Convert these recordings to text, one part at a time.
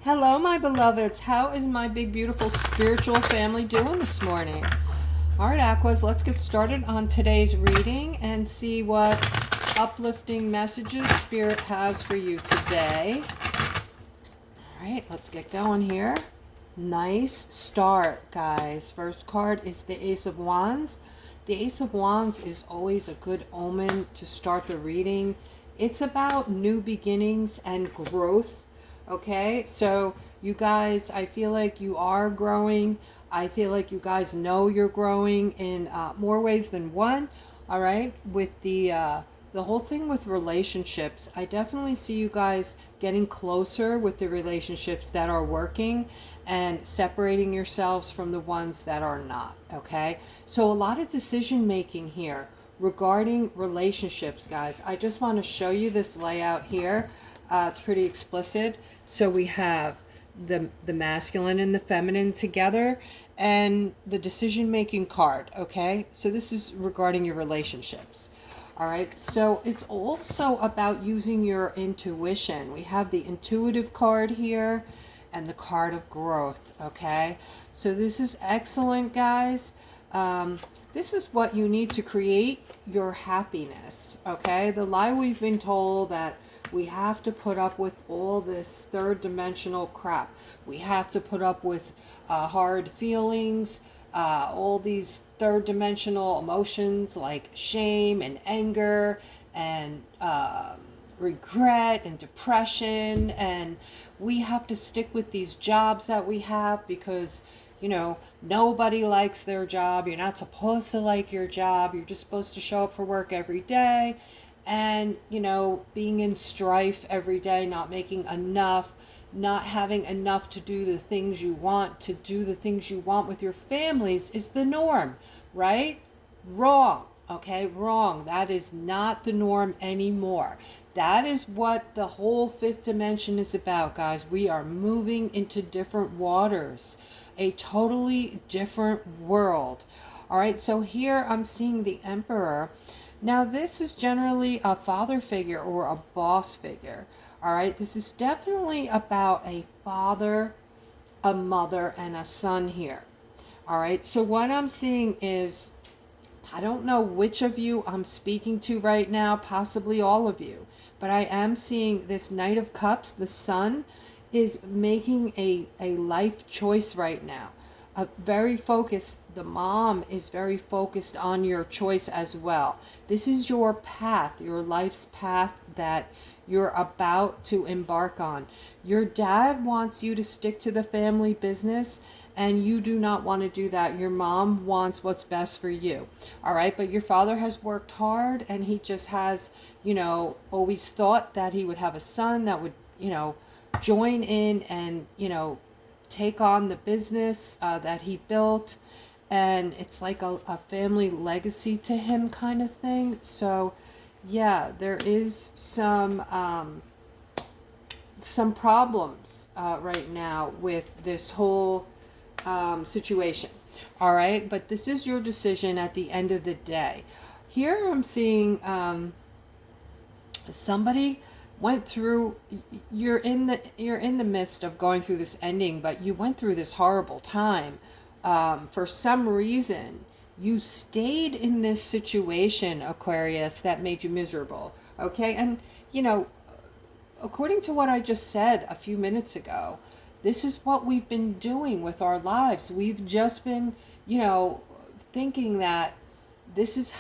Hello, my beloveds. How is my big, beautiful spiritual family doing this morning? All right, Aquas, let's get started on today's reading and see what uplifting messages Spirit has for you today. All right, let's get going here. Nice start, guys. First card is the Ace of Wands. The Ace of Wands is always a good omen to start the reading. It's about new beginnings and growth. Okay, so you guys, I feel like you are growing. I feel like you guys know you're growing in more ways than one. All right, with the whole thing with relationships, I definitely see you guys getting closer with the relationships that are working and separating yourselves from the ones that are not. Okay, so a lot of decision making here regarding relationships, guys. I just want to show you this layout here. It's pretty explicit. So we have the masculine and the feminine together and the decision-making card, okay? So this is regarding your relationships. All right, so it's also about using your intuition. We have the intuitive card here and the card of growth, okay? So this is excellent, guys. This is what you need to create your happiness, okay? The lie we've been told that we have to put up with all this third dimensional crap. We have to put up with hard feelings, all these third dimensional emotions like shame and anger and regret and depression. And we have to stick with these jobs that we have because, you know, nobody likes their job. You're not supposed to like your job. You're just supposed to show up for work every day. And, you know, being in strife every day, not making enough, not having enough to do the things you want, to do the things you want with your families is the norm, right? Wrong, okay? Wrong. That is not the norm anymore. That is what the whole fifth dimension is about, guys. We are moving into different waters, a totally different world. All right, so here I'm seeing the Emperor. Now, this is generally a father figure or a boss figure. All right, this is definitely about a father, a mother, and a son here. All right, so what I'm seeing is, I don't know which of you I'm speaking to right now, possibly all of you, but I am seeing this Knight of Cups, the son, is making a life choice right now. Very focused. The mom is very focused on your choice as well. This is your path, your life's path that you're about to embark on. Your dad wants you to stick to the family business and you do not want to do that. Your mom wants what's best for you. All right, but your father has worked hard and he just has, you know, always thought that he would have a son that would, you know, join in and, you know, take on the business that he built, and it's like a family legacy to him kind of thing. So yeah, there is some problems right now with this whole situation. All right, but this is your decision at the end of the day. Here I'm seeing somebody went through, you're in the midst of going through this ending, but you went through this horrible time. For some reason you stayed in this situation, Aquarius, that made you miserable. Okay, and you know, according to what I just said a few minutes ago, this is what we've been doing with our lives. We've just been, you know, thinking that this is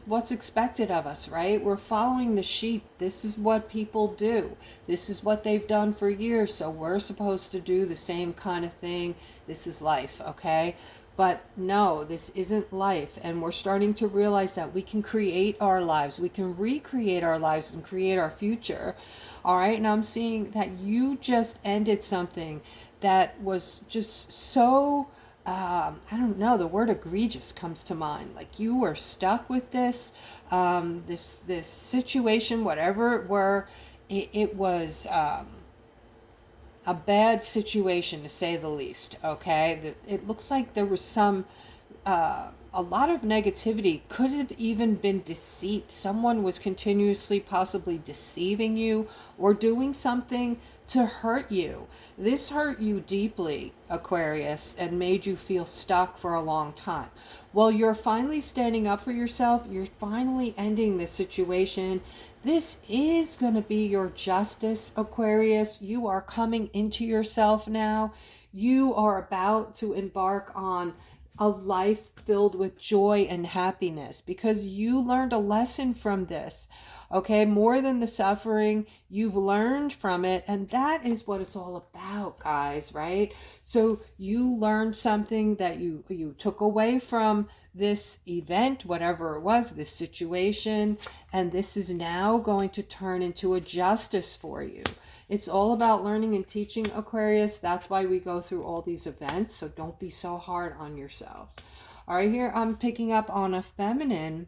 what's expected of us, right? We're following the sheep. This is what people do. This is what they've done for years, so we're supposed to do the same kind of thing. This is life, okay? But no, this isn't life, and we're starting to realize that we can create our lives. We can recreate our lives and create our future. All right, and I'm seeing that you just ended something that was just so I don't know, the word egregious comes to mind. Like you were stuck with this, this situation, whatever it were. It was a bad situation to say the least. Okay, it looks like there was some a lot of negativity. Could have even been deceit. Someone was continuously possibly deceiving you or doing something to hurt you. This hurt you deeply, Aquarius, and made you feel stuck for a long time. Well, you're finally standing up for yourself. You're finally ending this situation. This is going to be your justice, Aquarius. You are coming into yourself now. You are about to embark on a life filled with joy and happiness because you learned a lesson from this. Okay, more than the suffering, you've learned from it, and that is what it's all about, guys, right? So you learned something that you took away from this event, whatever it was, this situation, and this is now going to turn into a justice for you. It's all about learning and teaching, Aquarius. That's why we go through all these events, so don't be so hard on yourselves. All right, here I'm picking up on a feminine.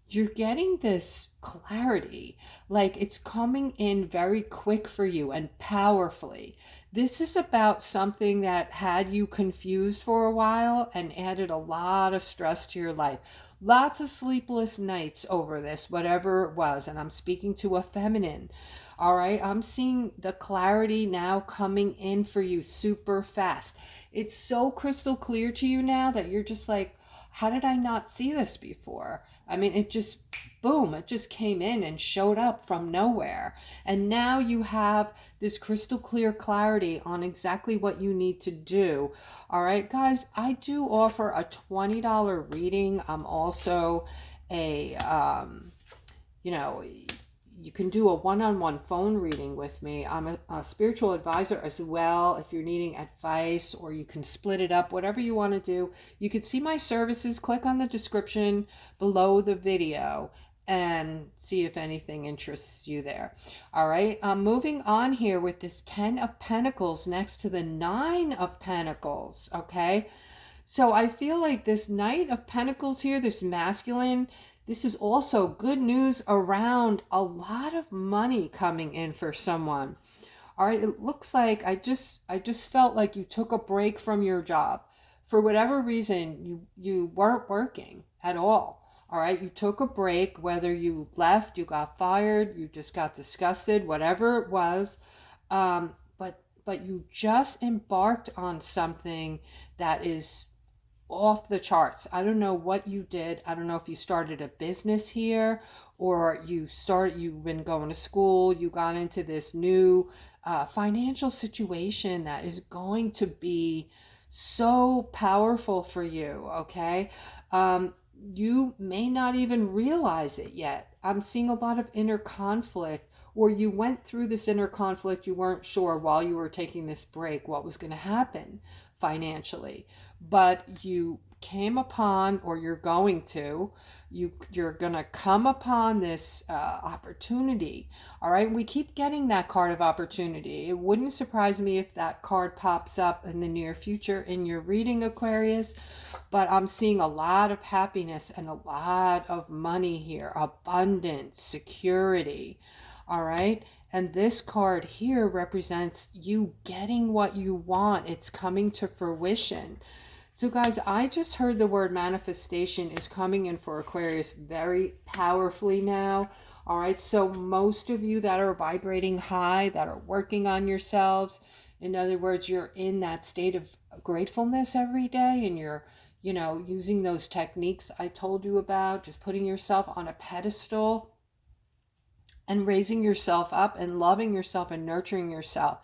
You're getting this clarity, like it's coming in very quick for you and powerfully. This is about something that had you confused for a while and added a lot of stress to your life. Lots of sleepless nights over this, whatever it was. And I'm speaking to a feminine. All right, I'm seeing the clarity now coming in for you super fast. It's so crystal clear to you now that you're just like, how did I not see this before? I mean, it just, boom, it just came in and showed up from nowhere. And now you have this crystal clear clarity on exactly what you need to do. All right, guys, I do offer a $20 reading. I'm also a, you can do a one-on-one phone reading with me. I'm a spiritual advisor as well. If you're needing advice, or you can split it up, whatever you want to do. You can see my services. Click on the description below the video and see if anything interests you there. All right, moving on here with this 10 of Pentacles next to the 9 of Pentacles, okay? So I feel like this Knight of Pentacles here, this masculine, this is also good news around a lot of money coming in for someone. All right, it looks like I just felt like you took a break from your job. For whatever reason, you weren't working at all. All right, you took a break, whether you left, you got fired, you just got disgusted, whatever it was. But you just embarked on something that is off the charts. I don't know what you did. I don't know if you started a business here, or you've been going to school, you got into this new financial situation that is going to be so powerful for you, okay? You may not even realize it yet. I'm seeing a lot of inner conflict, or you went through this inner conflict. You weren't sure while you were taking this break what was going to happen financially, but you came upon, or you're going to, you're gonna come upon this opportunity. All right, we keep getting that card of opportunity. It wouldn't surprise me if that card pops up in the near future in your reading, Aquarius. But I'm seeing a lot of happiness and a lot of money here, abundance, security. All right, and this card here represents you getting what you want. It's coming to fruition. So guys, I just heard the word manifestation is coming in for Aquarius very powerfully now. All right, so most of you that are vibrating high, that are working on yourselves, in other words, you're in that state of gratefulness every day, and you're, using those techniques I told you about, just putting yourself on a pedestal and raising yourself up and loving yourself and nurturing yourself.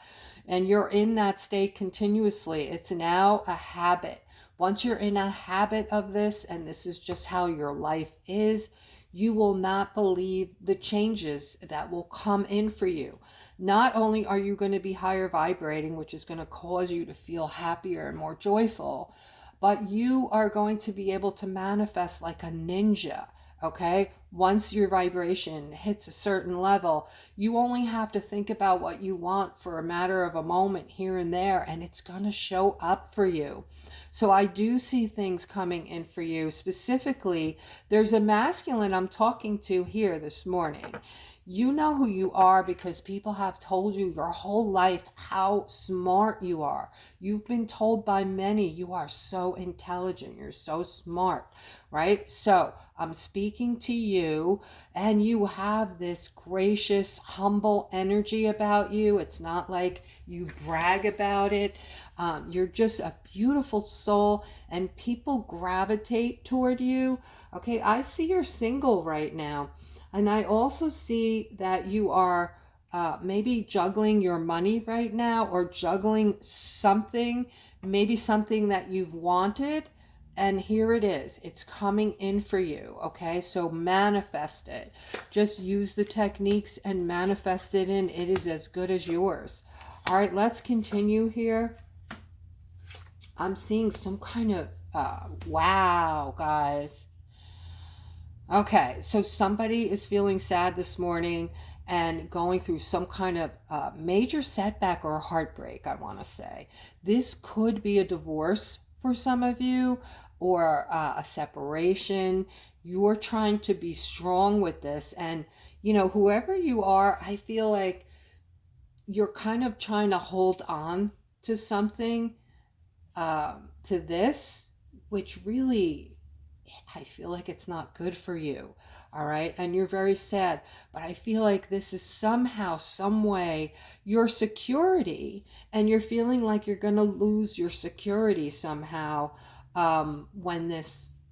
And you're in that state continuously. It's now a habit. Once you're in a habit of this, and this is just how your life is, you will not believe the changes that will come in for you. Not only are you going to be higher vibrating, which is going to cause you to feel happier and more joyful, but you are going to be able to manifest like a ninja. Okay, once your vibration hits a certain level, you only have to think about what you want for a matter of a moment here and there, and it's going to show up for you. So I do see things coming in for you. Specifically, there's a masculine I'm talking to here this morning. You know who you are because people have told you your whole life how smart you are. You've been told by many you are so intelligent, you're so smart, right? So I'm speaking to you, and you have this gracious, humble energy about you. It's not like you brag about it. You're just a beautiful soul, and people gravitate toward you. Okay, I see you're single right now. And I also see that you are maybe juggling your money right now, or juggling something, maybe something that you've wanted. And here it is. It's coming in for you. Okay, so manifest it. Just use the techniques and manifest it in. It is as good as yours. All right, let's continue here. I'm seeing some kind of, wow, guys. Okay, so somebody is feeling sad this morning and going through some kind of major setback or heartbreak, I want to say. This could be a divorce for some of you, or a separation. You're trying to be strong with this. And, you know, whoever you are, I feel like you're kind of trying to hold on to something, to this, which really, I feel like it's not good for you. All right. And you're very sad, but I feel like this is somehow, some way, your security, and you're feeling like you're going to lose your security somehow, when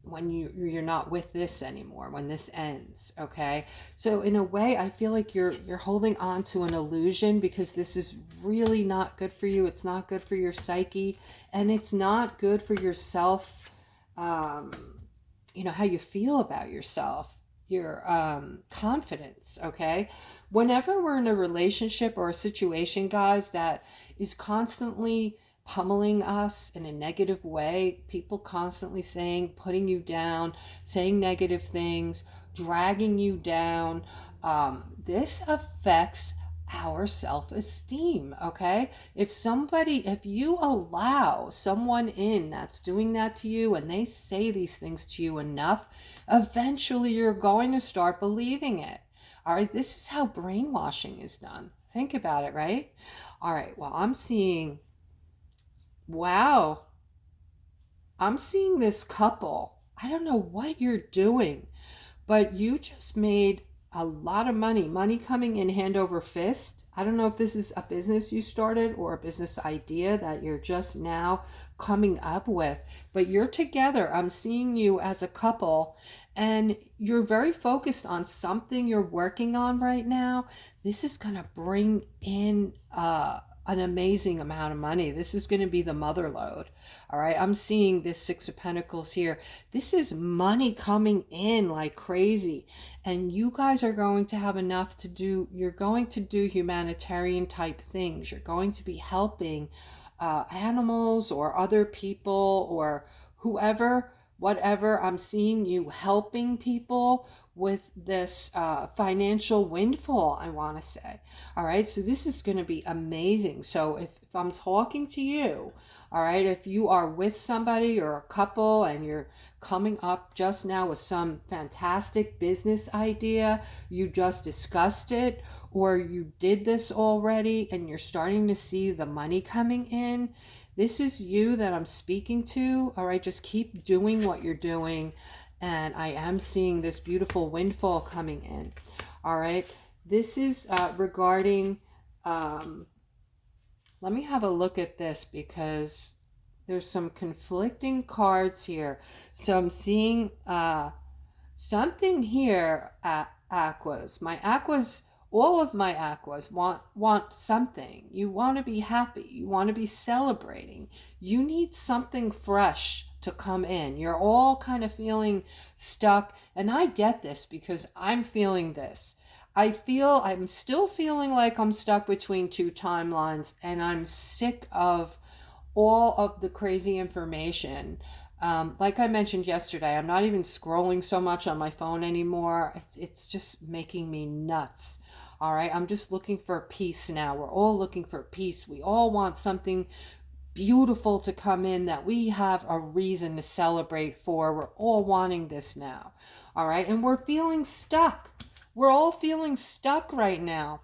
you're not with this anymore, when this ends. Okay, so in a way I feel like you're holding on to an illusion, because this is really not good for you. It's not good for your psyche, and it's not good for yourself, you know, how you feel about yourself, your confidence. Okay, whenever we're in a relationship or a situation, guys, that is constantly pummeling us in a negative way, people constantly saying, putting you down, saying negative things, dragging you down, this affects our self-esteem. Okay, if you allow someone in that's doing that to you, and they say these things to you enough, eventually you're going to start believing it. All right, this is how brainwashing is done. Think about it, right? All right, well, I'm seeing, wow, I'm seeing this couple. I don't know what you're doing, but you just made a lot of money coming in hand over fist. I don't know if this is a business you started or a business idea that you're just now coming up with, but you're together. I'm seeing you as a couple, and you're very focused on something you're working on right now. This is going to bring in an amazing amount of money. This is going to be the mother load. All right, I'm seeing this Six of Pentacles here. This is money coming in like crazy, and you guys are going to have enough to do. You're going to do humanitarian type things. You're going to be helping animals or other people or whoever, whatever. I'm seeing you helping people with this financial windfall, I want to say. All right, so this is going to be amazing. So if I'm talking to you, all right, if you are with somebody or a couple and you're coming up just now with some fantastic business idea, you just discussed it, or you did this already and you're starting to see the money coming in, this is you that I'm speaking to. All right, just keep doing what you're doing. And I am seeing this beautiful windfall coming in. All right, this is regarding, let me have a look at this, because there's some conflicting cards here. So I'm seeing something here at Aquas. My Aquas, all of my Aquas want something. You want to be happy. You want to be celebrating. You need something fresh to come in. You're all kind of feeling stuck, and I get this because I'm feeling this. I'm still feeling like I'm stuck between two timelines, and I'm sick of all of the crazy information. Like I mentioned yesterday, I'm not even scrolling so much on my phone anymore. It's just making me nuts. All right, I'm just looking for peace now. We're all looking for peace. We all want something beautiful to come in that we have a reason to celebrate for. We're all wanting this now. All right, and we're feeling stuck. We're all feeling stuck right now.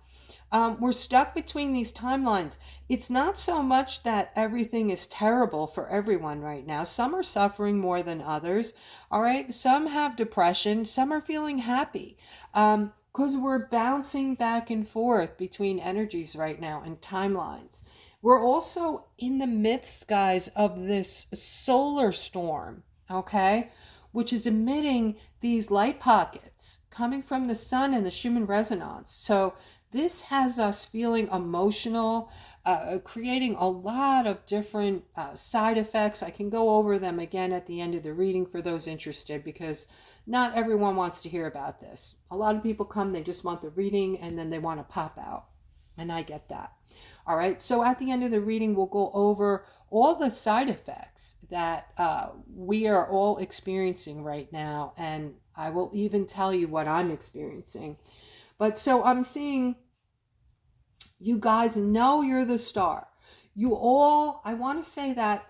We're stuck between these timelines. It's not so much that everything is terrible for everyone right now. Some are suffering more than others. All right. Some have depression. Some are feeling happy. Because we're bouncing back and forth between energies right now and timelines. We're also in the midst, guys, of this solar storm, okay, which is emitting these light pockets coming from the sun and the Schumann resonance. So this has us feeling emotional, creating a lot of different side effects. I can go over them again at the end of the reading for those interested, because not everyone wants to hear about this. A lot of people come, they just want the reading, and then they want to pop out. And I get that. All right. So at the end of the reading, we'll go over all the side effects that we are all experiencing right now. And I will even tell you what I'm experiencing. But so I'm seeing you guys know you're the star. You all, I want to say that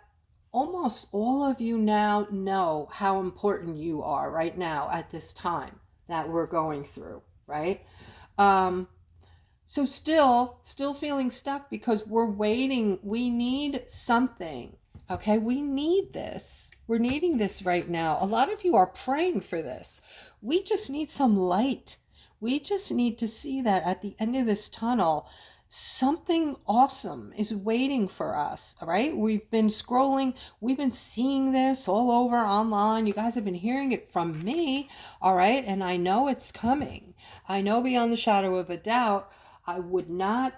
almost all of you now know how important you are right now at this time that we're going through, right? So still feeling stuck because we're waiting. We need something. Okay, we need this. We're needing this right now. A lot of you are praying for this. We just need some light. We just need to see that at the end of this tunnel, something awesome is waiting for us. All right, we've been scrolling, we've been seeing this all over online. You guys have been hearing it from me. All right, and I know it's coming. I know beyond the shadow of a doubt. I would not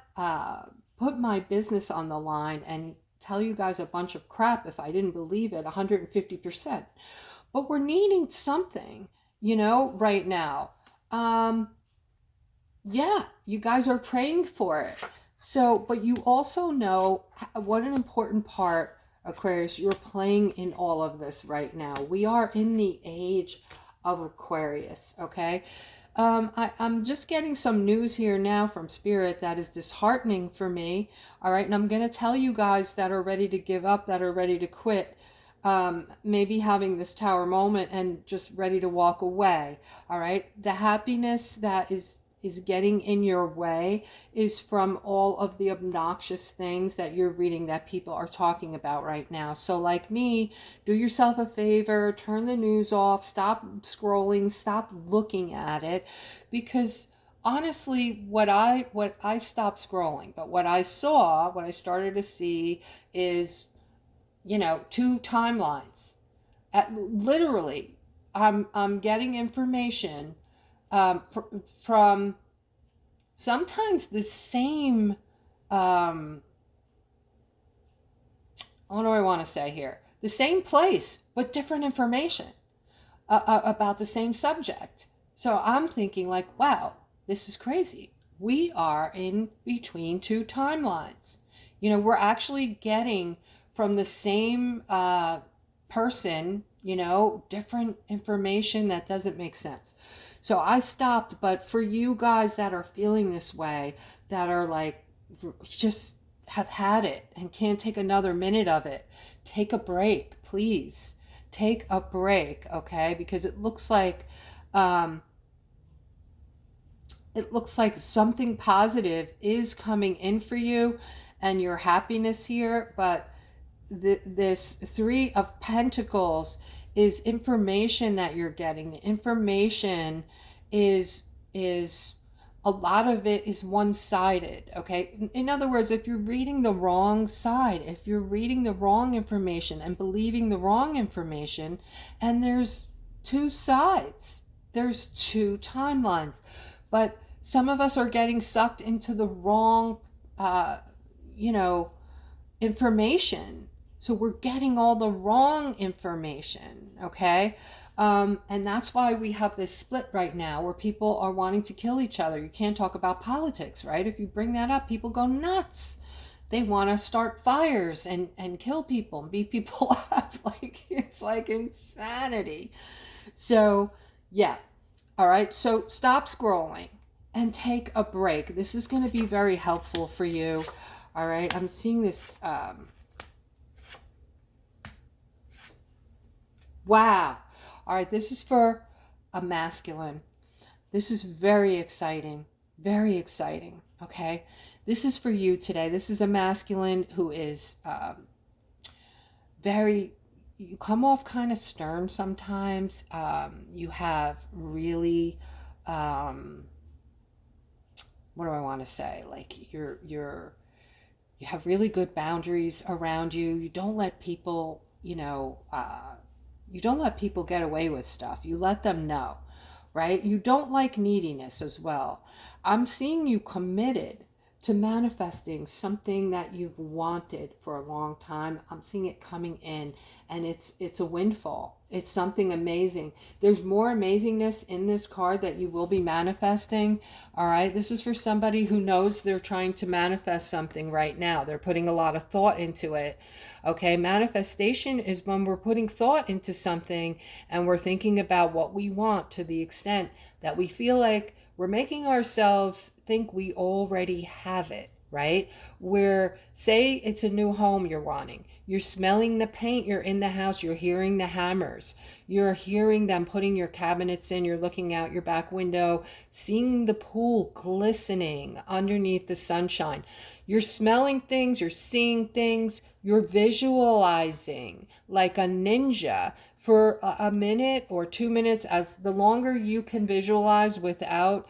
put my business on the line and tell you guys a bunch of crap if I didn't believe it 150%. But we're needing something, right now. Yeah, you guys are praying for it. So, but you also know what an important part, Aquarius, you're playing in all of this right now. We are in the age of Aquarius, okay? I'm just getting some news here now from Spirit that is disheartening for me. All right. And I'm going to tell you guys that are ready to give up, that are ready to quit, maybe having this tower moment and just ready to walk away. All right. The happiness that is getting in your way is from all of the obnoxious things that you're reading that people are talking about right now. So like me, do yourself a favor, turn the news off, stop scrolling, stop looking at it, because honestly, what I stopped scrolling, but what I started to see is, two timelines. Literally, I'm getting information from sometimes the same, what do I want to say here? The same place, but different information about the same subject. So I'm thinking like, wow, this is crazy. We are in between two timelines. We're actually getting from the same person, different information that doesn't make sense. So I stopped, but for you guys that are feeling this way, that are like, just have had it and can't take another minute of it, take a break, please. Take a break, okay? Because it looks like something positive is coming in for you and your happiness here, but this Three of Pentacles is information that you're getting. The information is a lot of it is one-sided, okay? In other words, if you're reading the wrong side, if you're reading the wrong information and believing the wrong information, and there's two sides, there's two timelines, but some of us are getting sucked into the wrong, information. So we're getting all the wrong information, okay? And that's why we have this split right now where people are wanting to kill each other. You can't talk about politics, right? If you bring that up, people go nuts. They want to start fires and kill people and beat people up. It's like insanity. So, yeah. All right. So stop scrolling and take a break. This is going to be very helpful for you. All right. I'm seeing this. Wow. All right, this is for a masculine. This is very exciting. Very exciting. Okay. This is for you today. This is a masculine who is very, you come off kind of stern sometimes. You have really, um, what do I want to say? Like you have really good boundaries around you. You don't let people, you don't let people get away with stuff. You let them know, right? You don't like neediness as well. I'm seeing you committed to manifesting something that you've wanted for a long time. I'm seeing it coming in, and it's a windfall. It's something amazing. There's more amazingness in this card that you will be manifesting. All right. This is for somebody who knows they're trying to manifest something right now. They're putting a lot of thought into it. Okay. Manifestation is when we're putting thought into something and we're thinking about what we want to the extent that we feel like we're making ourselves think we already have it, right? Where, say it's a new home you're wanting. You're smelling the paint, you're in the house, you're hearing the hammers, you're hearing them putting your cabinets in, you're looking out your back window, seeing the pool glistening underneath the sunshine. You're smelling things, you're seeing things, you're visualizing like a ninja for a minute or 2 minutes. As the longer you can visualize without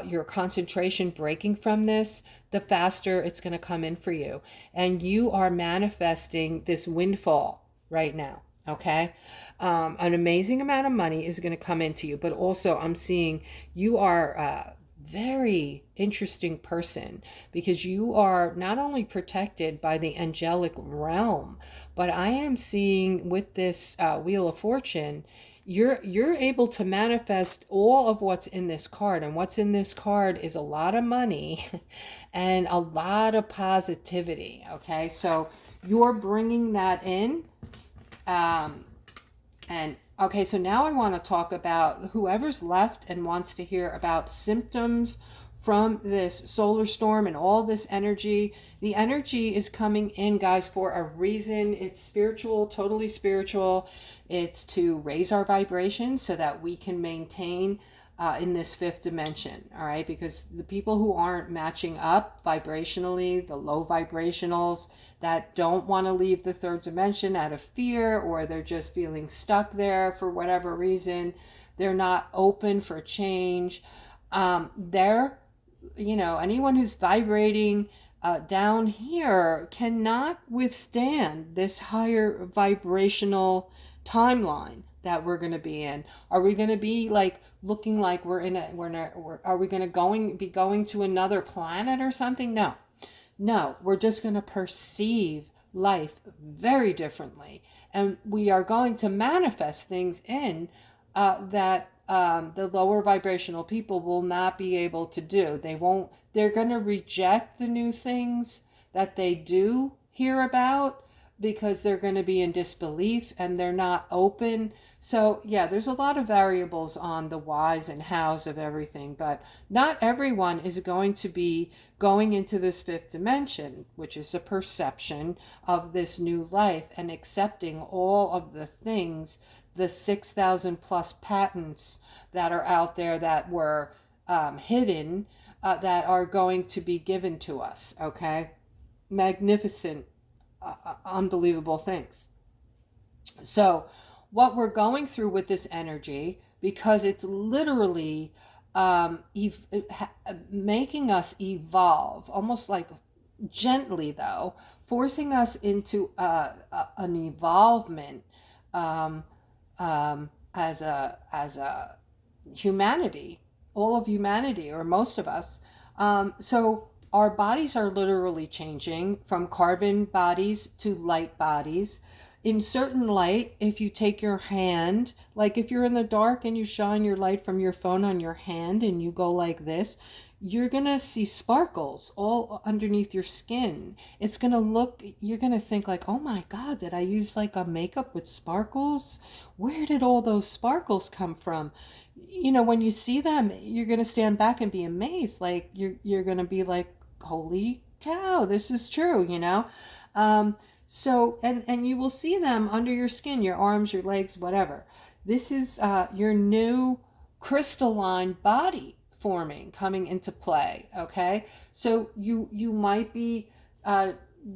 your concentration breaking from this, the faster it's going to come in for you. And you are manifesting this windfall right now. Okay. An amazing amount of money is going to come into you, but also I'm seeing you are a very interesting person, because you are not only protected by the angelic realm, but I am seeing with this Wheel of Fortune, you're able to manifest all of what's in this card. And what's in this card is a lot of money and a lot of positivity. Okay, so you're bringing that in. And okay, so now I want to talk about whoever's left and wants to hear about symptoms from this solar storm and all this energy. The energy is coming in, guys, for a reason. It's spiritual, totally spiritual. It's to raise our vibration so that we can maintain in this fifth dimension, all right? Because the people who aren't matching up vibrationally, the low vibrationals that don't want to leave the third dimension out of fear, or they're just feeling stuck there for whatever reason, they're not open for change. They're, anyone who's vibrating down here cannot withstand this higher vibrational timeline that we're going to be in. Are we going to be like looking like are we going to be going to another planet or something? No, we're just going to perceive life very differently, and we are going to manifest things in that the lower vibrational people will not be able to do. They're going to reject the new things that they do hear about, because they're going to be in disbelief and they're not open. So yeah, there's a lot of variables on the whys and hows of everything, but not everyone is going to be going into this fifth dimension, which is the perception of this new life, and accepting all of the things, the 6,000 plus patents that are out there that were hidden, that are going to be given to us. Okay, magnificent, unbelievable things. So what we're going through with this energy, because it's literally making us evolve, almost like gently though, forcing us into an evolvement as a humanity, all of humanity, or most of us. So our bodies are literally changing from carbon bodies to light bodies. In certain light, if you take your hand, like if you're in the dark and you shine your light from your phone on your hand and you go like this, you're going to see sparkles all underneath your skin. It's going to look, you're going to think like, oh my God, did I use like a makeup with sparkles? Where did all those sparkles come from? When you see them, you're going to stand back and be amazed. Like you're going to be like, holy cow, this is true, so, and you will see them under your skin, your arms, your legs, whatever. This is your new crystalline body forming, coming into play. Okay, so you might be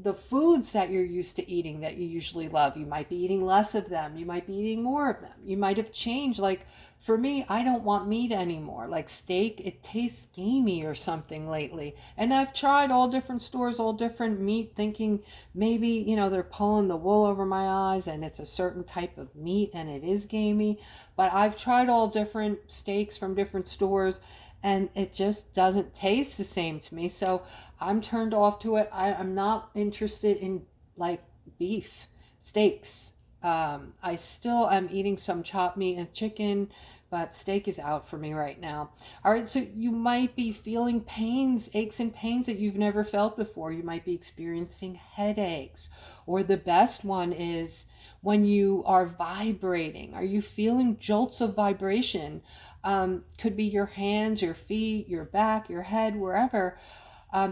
the foods that you're used to eating that you usually love, you might be eating less of them, you might be eating more of them, you might have changed. Like for me, I don't want meat anymore. Like steak, it tastes gamey or something lately, and I've tried all different stores, all different meat, thinking maybe, they're pulling the wool over my eyes and it's a certain type of meat and it is gamey. But I've tried all different steaks from different stores, and it just doesn't taste the same to me. So I'm turned off to it. I'm not interested in like beef steaks. I still am eating some chopped meat and chicken, but steak is out for me right now. All right, so you might be feeling pains, aches and pains that you've never felt before. You might be experiencing headaches, or the best one is when you are vibrating. Are you feeling jolts of vibration? Could be your hands, your feet, your back, your head, wherever.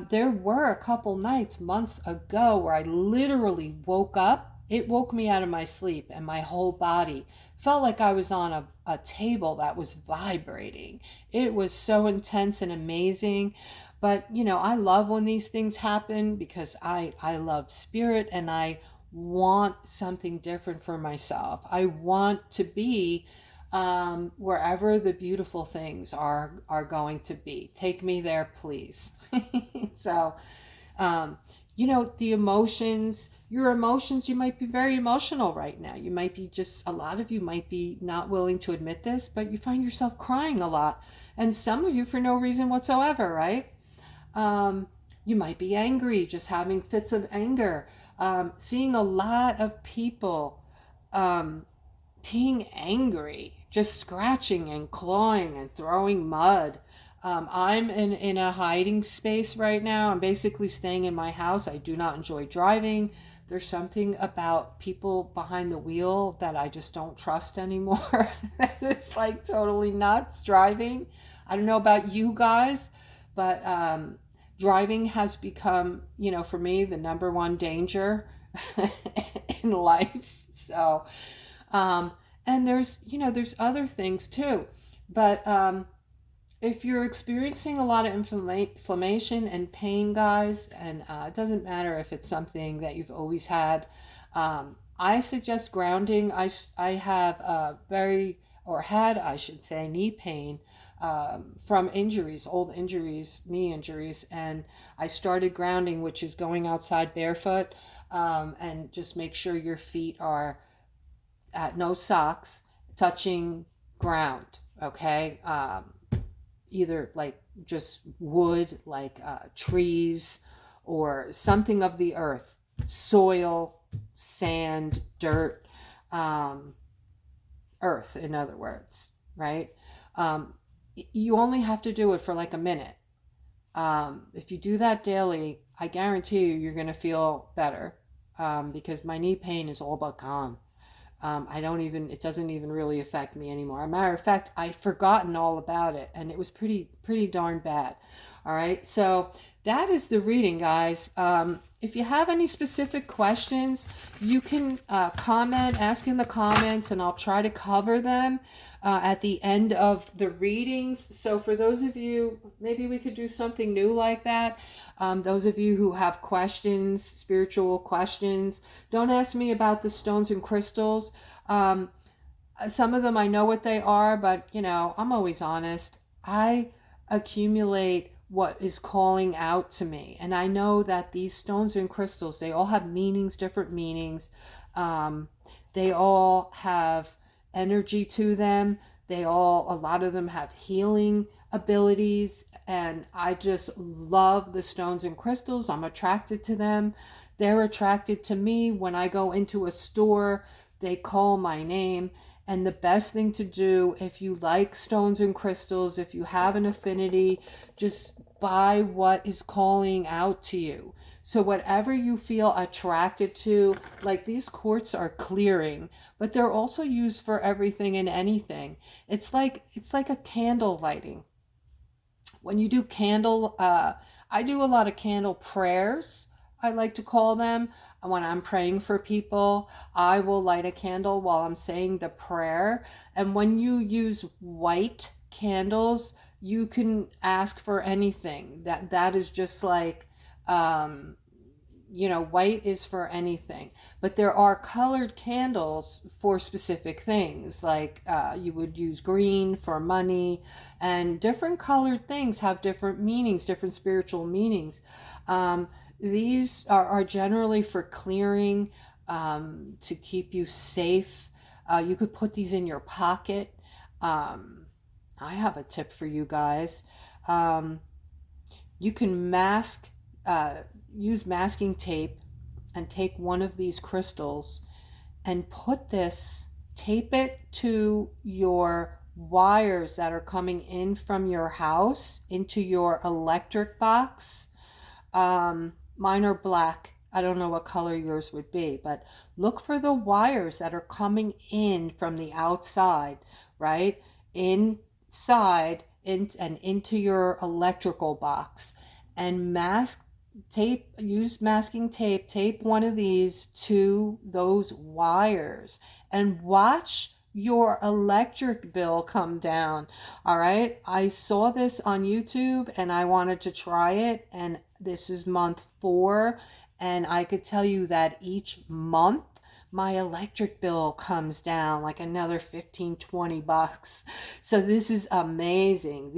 There were a couple nights, months ago, where I literally woke up. It woke me out of my sleep, and my whole body felt like I was on a table that was vibrating. It was so intense and amazing. But, I love when these things happen because I love spirit, and I want something different for myself. I want to be wherever the beautiful things are going to be. Take me there, please. So, the emotions, your emotions, you might be very emotional right now. You might be a lot of you might be not willing to admit this, but you find yourself crying a lot. And some of you for no reason whatsoever, right? You might be angry, just having fits of anger. Seeing a lot of people being angry, just scratching and clawing and throwing mud. I'm in a hiding space right now. I'm basically staying in my house. I do not enjoy driving. There's something about people behind the wheel that I just don't trust anymore. It's like totally nuts driving. I don't know about you guys, but driving has become, for me, the number one danger in life. So, and there's other things too. But if you're experiencing a lot of inflammation and pain, guys, and it doesn't matter if it's something that you've always had, I suggest grounding. I have I should say, knee pain from injuries, old injuries, knee injuries, and I started grounding, which is going outside barefoot, and just make sure your feet are at no socks, touching ground. Okay. Either like just wood, like trees, or something of the earth, soil, sand, dirt, earth, in other words, right? You only have to do it for like a minute. If you do that daily, I guarantee you're going to feel better, because my knee pain is all but gone. It doesn't even really affect me anymore. As a matter of fact, I've forgotten all about it, and it was pretty darn bad. All right, so that is the reading, guys. If you have any specific questions, you can ask in the comments, and I'll try to cover them at the end of the readings. So for those of you, maybe we could do something new like that. Those of you who have questions, spiritual questions, don't ask me about the stones and crystals. Some of them I know what they are, but I'm always honest. I accumulate what is calling out to me, and I know that these stones and crystals, they all have meanings, different meanings. They all have energy to them. A lot of them have healing abilities, and I just love the stones and crystals. I'm attracted to them. They're attracted to me. When I go into a store, they call my name. And the best thing to do, if you like stones and crystals, if you have an affinity, just buy what is calling out to you. So whatever you feel attracted to, like these quartz are clearing, but they're also used for everything and anything. It's like a candle lighting. When you do I do a lot of candle prayers, I like to call them. When I'm praying for people, I will light a candle while I'm saying the prayer. And when you use white candles, you can ask for anything. That is just like, white is for anything. But there are colored candles for specific things, like you would use green for money, and different colored things have different meanings, different spiritual meanings. These are generally for clearing, to keep you safe. You could put these in your pocket. I have a tip for you guys. You can use masking tape and take one of these crystals and tape it to your wires that are coming in from your house into your electric box. Mine are black. I don't know what color yours would be, but look for the wires that are coming in from the outside, right? Inside and into your electrical box, and use masking tape, tape one of these to those wires, and watch your electric bill come down. All right, I saw this on YouTube and I wanted to try it, and this is month 4, and I could tell you that each month my electric bill comes down like another 15-20 bucks. So this is amazing.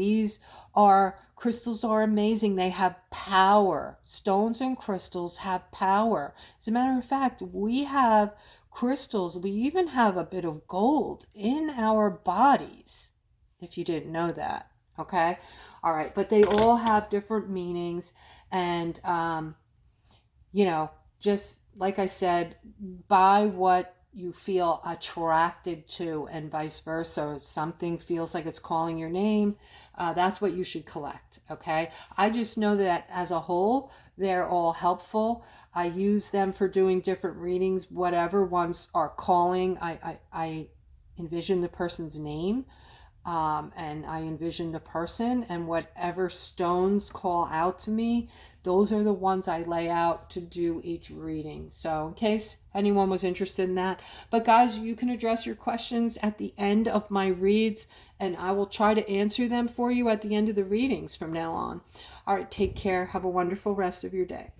Crystals are amazing. They have power. Stones and crystals have power. As a matter of fact, we have crystals. We even have a bit of gold in our bodies, if you didn't know that. Okay? All right. But they all have different meanings. And, just like I said, buy what you feel attracted to, and vice versa. Something feels like it's calling your name, that's what you should collect. Okay, I just know that as a whole they're all helpful. I use them for doing different readings. Whatever ones are calling, I envision the person's name, and I envision the person, and whatever stones call out to me, those are the ones I lay out to do each reading. So in case anyone was interested in that. But guys, you can address your questions at the end of my reads, and I will try to answer them for you at the end of the readings from now on. All right, take care. Have a wonderful rest of your day.